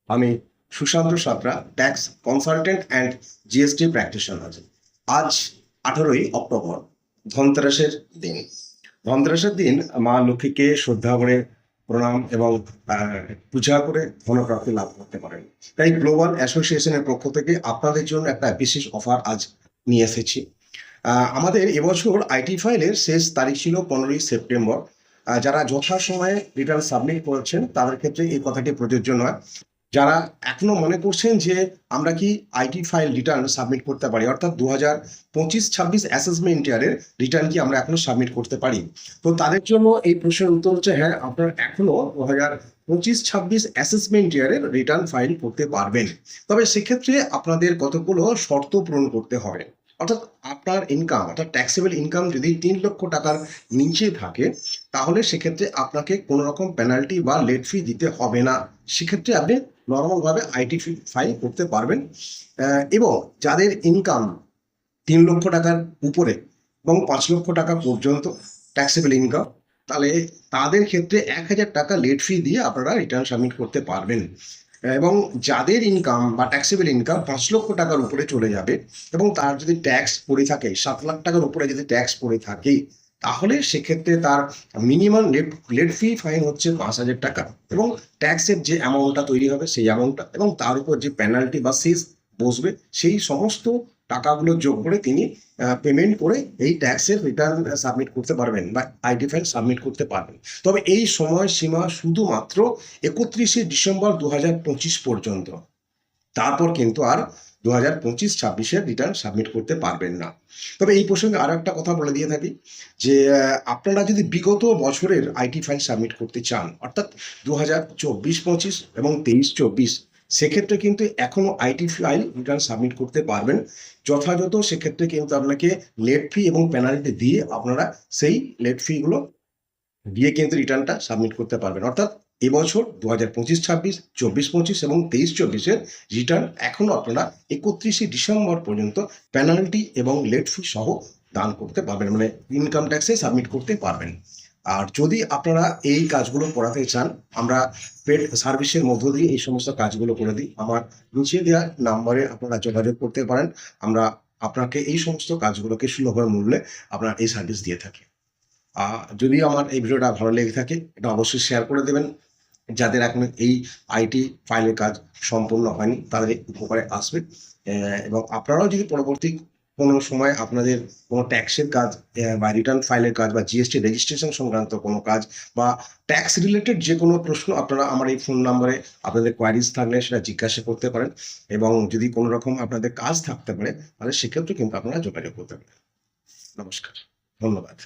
আমি Sushanta Santra, tax consultant and GST practitioner. আজ 18ই অক্টোবর, ধনতেরাসের দিন। ধনতেরাসের দিন মা লক্ষ্মীকে শ্রদ্ধা করে প্রণাম এবং পূজা করে ধনপ্রাপ্তি লাভ করতে পারেন। তাই গ্লোবাল অ্যাসোসিয়েশনের পক্ষ থেকে আপনাদের জন্য একটা বিশেষ অফার আজ নিয়ে এসেছি। আমাদের এবছর আইটি ফাইলের শেষ তারিখ ছিল 15ই সেপ্টেম্বর। যারা যথাসময়ে রিটার্ন সাবমিট করেছেন তাদের ক্ষেত্রে এই কথাটি প্রযোজ্য নয়। যারা এখনো মনে করছেন যে আমরা কি আইটি ফাইল রিটার্ন সাবমিট করতে পারি, অর্থাৎ 2025-26 অ্যাসেসমেন্ট ইয়ারের রিটার্ন কি আমরা এখনো সাবমিট করতে পারি, তো তাদের জন্য এই প্রশ্নের উত্তর হচ্ছে হ্যাঁ, আপনারা এখনো 2025-26 অ্যাসেসমেন্ট ইয়ারের রিটার্ন ফাইল করতে পারবেন। তবে সেক্ষেত্রে আপনাদের কতগুলো শর্ত পূরণ করতে হবে। অর্থাৎ আপনার ইনকাম, অর্থাৎ ট্যাক্সেবল ইনকাম যদি 3 লক্ষ টাকার নিচে থাকে, তাহলে সেক্ষেত্রে আপনাকে কোনো রকম পেনাল্টি বা লেট ফি দিতে হবে না। সেক্ষেত্রে আপনি নর্মালভাবে আইটি ফাইল করতে পারবেন। এবং যাদের ইনকাম 3 লক্ষ টাকার উপরে এবং 5 লক্ষ টাকা পর্যন্ত ট্যাক্সেবল ইনকাম, তাহলে তাদের ক্ষেত্রে 1000 টাকা লেট ফি দিয়ে আপনারা রিটার্ন সাবমিট করতে পারবেন। এবং যাদের ইনকাম বা ট্যাক্সেবল ইনকাম 5 লক্ষ টাকার উপরে চলে যাবে এবং তার যদি ট্যাক্স পড়ে থাকে 7 লাখ টাকার উপরে যদি ট্যাক্স পড়ে থাকে, তাহলে সেক্ষেত্রে তার মিনিমাম লেট ফি ফাইন হচ্ছে 5,000 টাকা এবং ট্যাক্সের যে অ্যামাউন্টটা তৈরি হবে সেই অ্যামাউন্টটা এবং তার উপর যে পেনাল্টি বা সেস বসবে সেই সমস্ত টাকাগুলো যোগ করে তিনি পেমেন্ট করে এই ট্যাক্সের রিটার্ন সাবমিট করতে পারবেন বা আইটি ফাইল সাবমিট করতে পারবেন। তবে এই সময়সীমা শুধুমাত্র 31শে ডিসেম্বর 2025 পর্যন্ত। তারপর কিন্তু আর 2025-26-এর রিটার্ন সাবমিট করতে পারবেন না। তবে এই প্রসঙ্গে আরো একটা কথা বলে দিয়ে থাকি যে আপনারা যদি বিগত বছরের আইটি ফাইল সাবমিট করতে চান, অর্থাৎ 2024-25 এবং 23-24, সেক্ষেত্রে কিন্তু এখনো আইটি ফাইল রিটার্ন সাবমিট করতে পারবেন যথাযথ। সেক্ষেত্রে কিন্তু আপনাকে লেট ফি এবং পেনাল্টি দিয়ে আপনারা সেই লেট ফিগুলো দিয়ে কিন্তু রিটার্নটা সাবমিট করতে পারবেন। অর্থাৎ এবছর 2025-26, 24-25 এবং 23-24-এর রিটার্ন এখনো আপনারা 31শে ডিসেম্বর পর্যন্ত পেনাল্টি এবং লেট ফি সহ দান করতে পারবেন, মানে ইনকাম ট্যাক্সে সাবমিট করতে পারবেন। আর যদি আপনারা এই কাজগুলো করাতে চান, আমরা পেড সার্ভিসের মধ্য দিয়ে এই সমস্ত কাজগুলো করে দিই। আমার নিচে দেওয়া নাম্বারে আপনারা যোগাযোগ করতে পারেন। আমরা আপনাকে এই সমস্ত কাজগুলোকে সুলভ মূল্যে আপনার এই সার্ভিস দিয়ে থাকি। যদি আমার এই ভিডিওটা ভালো লেগে থাকে, এটা অবশ্যই শেয়ার করে দেবেন। যাদের এখন এই আইটি ফাইলের কাজ সম্পূর্ণ হয়নি তাদের উপকারে আসবে। এবং আপনারাও যদি পরবর্তী কোনো সময় আপনাদের কোনো ট্যাক্সের কাজ বা রিটার্ন ফাইলের কাজ বা জিএসটি রেজিস্ট্রেশন সংক্রান্ত কোনো কাজ বা ট্যাক্স রিলেটেড যে কোনো প্রশ্ন, আপনারা আমার এই ফোন নাম্বারে আপনাদের কোয়ারিজ থাকলে সেটা জিজ্ঞাসা করতে পারেন। এবং যদি কোনো রকম আপনাদের কাজ থাকতে পারে তাহলে সেক্ষেত্রে কিন্তু আপনারা যোগাযোগ করতে পারেন। নমস্কার, ধন্যবাদ।